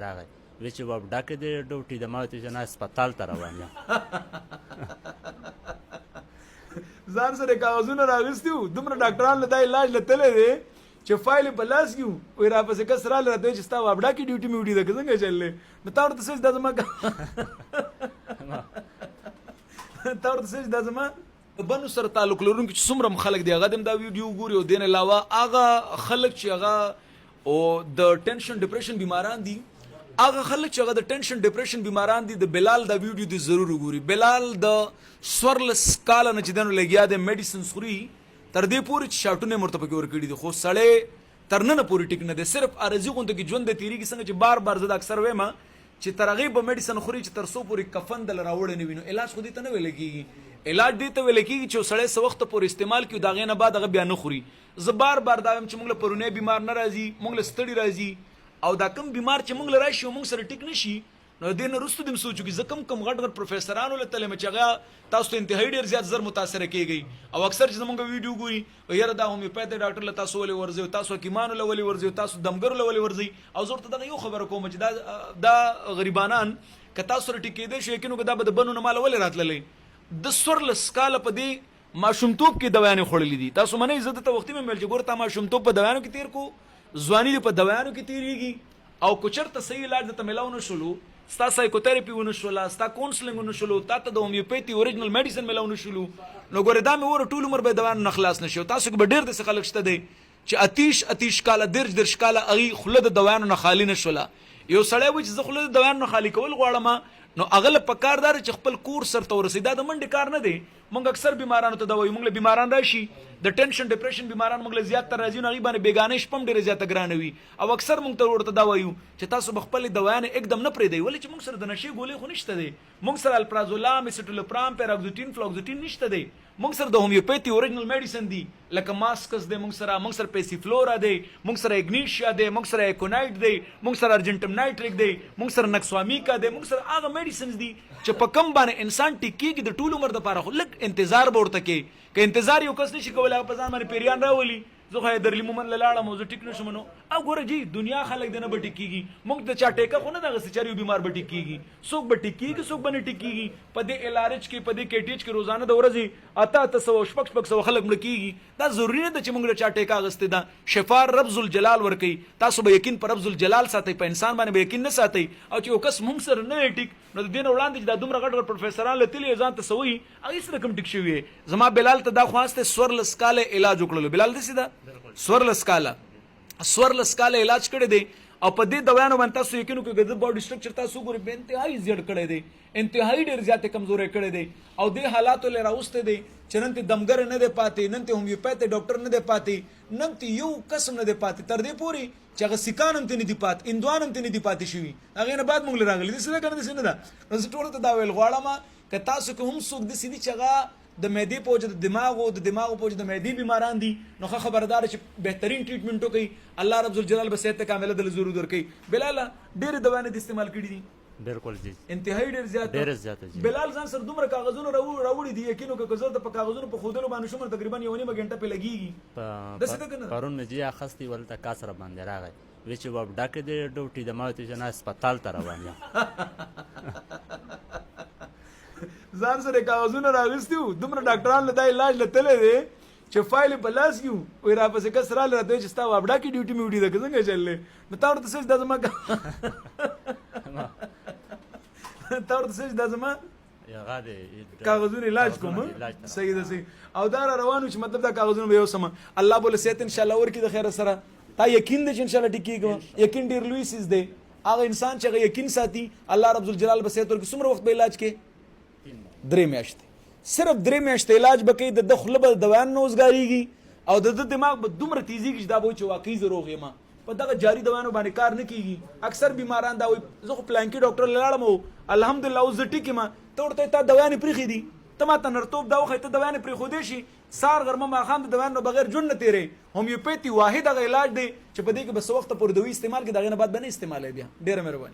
راغی وی چې باب ډاکې د ډوټي د ما ته چې نه هسپتال ته روان یم ځان سره کاغذونه راغستي وو دومره ډاکټران له دا علاج لتلی دی چې فایل په لاس کې وو وایي راپسې کس راله راته وایي چې ستا باب ډاکې ډیوټي مې وډي ده که څنګه چللی نو تا ورته څه چې دا زما تا ورته څه چې دا زما بنو سره تعلق لرونکي چې څومره خلک دي هغه هم دا ویډیو ګوري او دې نه علاوه هغه خلک چې هغه او د ټینشن ډپریشن بیماران دي هغه خلک چې هغه د ټینشن ډپریشن بیماران دي د بلال دا ویډیو دي ضرور وګوري بلال د سورلس کاله نه چې دنو لګیا د میډیسنز خوري تر دې پورې چې شاټونه مرته پکې ورکړي دي خو سړی تر نن پورې ټیک نه دی صرف ارزي غونډه کې ژوند د تیریږي څنګه چې بار بار زه د اکثر وایم چې تر هغې به میډیسن خوري چې تر څو پورې کفن دله راوړی نه وي نو علاج خو دې ته نه ویلی کېږي علاج دې ته ویلی کېږي چې سړی څه وخته پورې استعمال کړي د هغې نه بعد هغه بیا نه خوري زه بار بار دا وایم چې موږ له پرونی بیمار نه راځي موږ له ستړي راځي او دا کم بیمار چې موږ له راشي او موږ سره ټیک نه شي نو دې نه وروسته دې سوچو چې زه کم غټ غټ پروفیسرانو له تلم چې هغه تاسو ته انتهایی ډېر زیات زر متاثره کېږئ او اکثر چې زموږ ویډیو ګوري یاره دا هومیوپیتھ ډاکټر له تاسو ولې ورځئ او تاسو حکیمانو له ولې ورځئ او تاسو دمګرو له ولې ورځئ او زه ورته دغه یو خبره کوم چې دا غریبانان که تاسو سره ټیک کېدی شي یقینو که دا به د بنو نه ماله ولې راتللی د سورلس کاله په دې ماشومتوب کې دوايانې خوړلې دي تاسو منئ زه درته وختي مې ویل چې ګوره تا ماشومتوب په دوايانو کې تېر کو ځواني دې په دوايانو کې تېرېږي او که چېرته صحیح علاج درته میلاو نه شولو ستا سایکوتراپي ونه شوله ستا کونسلنګ ونه شولو تا ته د هومیوپیتي اوریجنل میډیسن میلاو نه شولو نو ګوره دا مې وره ټول عمر به دوايانو نه خلاص نه شي او تاسو کې به ډېر داسې خلک شته دی چې اتیش کاله دېرش کاله هغې خوله د دوايانو نه خالي نه شوله یو سړی وایي چې زه خوله د دوايانو نه خالي کول غواړم نو هغه له پکار دا چې خپل کور سرته ورسوي دا د منډې کار نه دی موږ اکثر بیمارانو ته دا وایو موږ له بیماران راشي د ټینشن ډپریشن بیماران موږ له زیات تر راځي نو هغې باندې بېګانۍ شپه هم ډېره زیاته ګرانه وي او اکثر موږ ته ورته دا وایو چې تاسو به خپلې دوايانې اکدم نه پرېږدئ ولې چې موږ سره د نشې ګولۍ خو نشته دی موږ سره الپرازولام اسیټولوپرام پیراکزوټین فلوکزوټین نشته دی موږ سره د هومیوپیتي اوریجنل میډیسن دی لکه ماسکس دی موږ سره پیسیفلورا دی موږ سره اګنیشیا دی موږ سره ایکونایټ دی موږ سره ارجنټم نایټریک دی موږ سره نکسوامیکا دی موږ سره هغه میډیسنز دي چې په کم باندې انسان ټیک کېږي د ټول عمر دپاره خو لږ انتظار به ورته کوي که انتظار یو کس نشي کولی هغه په ځان باندې پیریان راولي زه خو حیدرعلي مومند له لاړم او زه ټیک نه شم نو او ګوره جي دنیا خلک دی نه به ټیک کېږي موږ د چا ټیکه خو نه ده اخیستې چې هر یو بیمار به ټیک کېږي څوک به ټیک کېږي څوک به نه ټیک کېږي په دې LRH کې په دې KTH کې روزانه د ورځې 800 شپږ سوه خلک مړه کېږي دا ضروري نه ده چې موږ له چا ټیکه اخیستې ده شفا رب ذوالجلال ورکوي تاسو به یقین په رب ذوالجلال ساتئ په انسان باندې به یقین نه ساتئ او چې یو کس موږ سره نه ټیک نو د دې نه وړاندې چې دا دومره غټ غټ پروفیسران له تلي ځان ته څه وایي هغې سره کوم ټیک شوي زما بلال ته دا خواسته سورلس کاله علاج وکړلو بلال داسې ده سورلس کاله علاج کړی دی او په دې دوايانو باندې تاسو یقین وکړئ د باډي سټرکچر تاسو ګورئ به انتهایی زیړ کړی دی انتهایی ډېر زیاتې کمزوری کړی دی او دې حالاتو له راوستی دی چې نن ته دمګر نه دی پاتې نن ته هومیوپیتھ ډاکټر نه دی پاتې نن ته یو قسم نه دی پاتې تر دې پورې چې هغه سیکان هم ته نه دي پاتې هندوان هم ته نه دي پاتې شوي هغې نه بعد موږ له راغلي داسې ده که نه داسې نه ده نو زه ټولو ته دا ویل غواړم که تاسو که هم څوک داسې دي چې هغه د معدې په وجه د دماغو په وجه د معدې بیماران دي نو ښه خبردار چې بهترین ټریټمنټ وکړي الله رب ذوالجلال به صحت کامله دله ضرور ورکوي بلاله ډېرې دوايانې د استعمال کړي دي بالکل جی انتهایی ډېر زیاته جی بلال ځان سره دومره کاغذونه راوړي دي یقین وکړه که زه ته په کاغذونو په ښودلو باندې شوم تقریبا یوه نیمه ګنټه پرې لګېږي داسې ده که نه پرون مې جي اخیستې ولته کا سره باندې راغی وی چې باب ډاکې د ډوټي د ما ته چې نه هسپتال ته روان یم ځان سره کاغذونه راغستي وو دومره ډاکټران له دا علاج لتلی دی چې فایل په لاس کې وو وایي راپسې کس راله راته وایي چې ستا باب ډاکې ډیوټي مې وډي ده که څنګه چللی نو تا ورته څه چې دا زما کاغذونه علاج کوم صحیح ده صحیح او دا را روان و چې مطلب دا کاغذونه به یو سمه الله بوله صحت انشاءالله ورکړي د خیره سره تا یقین دی چې انشاءالله ټیک کېږم یقین ډېر لوی څیز دی هغه انسان چې هغه یقین ساتي الله رب ذوالجلال به صحت ورکړي څومره وخت به علاج کې 3 میاشتې صرف 3 میاشتې علاج به کوي د ده خوله به د دوایانو نه وزګارېږي او د ده دماغ به دومره تیزېږي چې دا به وایي چې واقعي زه روغ یم په دغه جاري دوایانو باندې کار نه کېږي اکثر بیماران دا وایي زه خو پلانکي ډاکټر له لاړم او الحمدلله اوس زه ټیک یم ته ورته تا دوایانې پرېښې دي ته ما ته نرتوب دا وښیې ته دوایانې پرېښودی شي سهار غرمه ماښام د دوایانو نه بغیر ژوند نه تېری هومیوپیتي واحد هغه علاج دی چې په دې کې به څه وخته پورې دوی استعمال کړي د هغې نه بعد به نه استعمالوي بیا ډېره مهرباني